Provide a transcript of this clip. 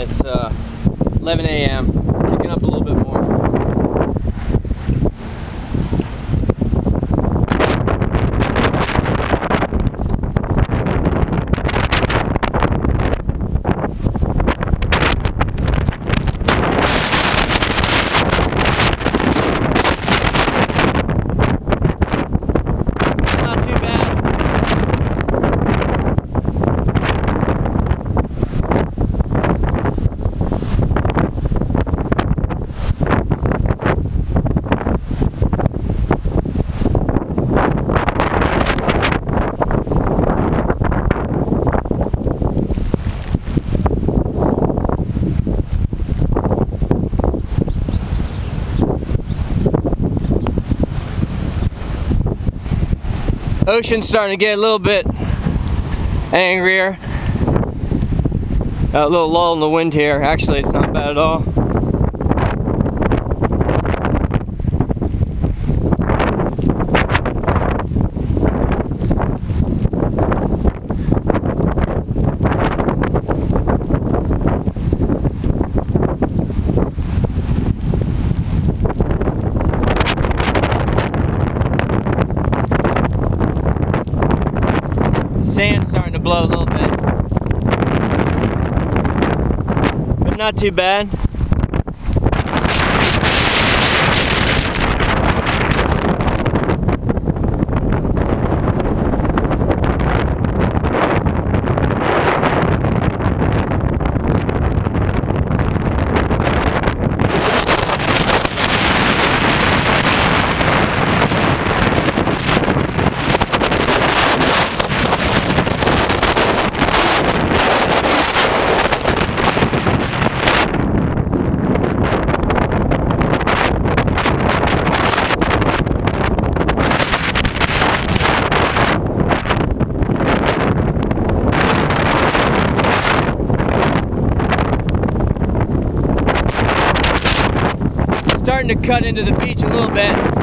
It's 11 a.m. Kicking up a little bit more. Not too bad. Ocean's starting to get a little bit angrier. A little lull in the wind here. Actually, it's not bad at all. Sand's starting to blow a little bit, but not too bad. Starting to cut into the beach a little bit.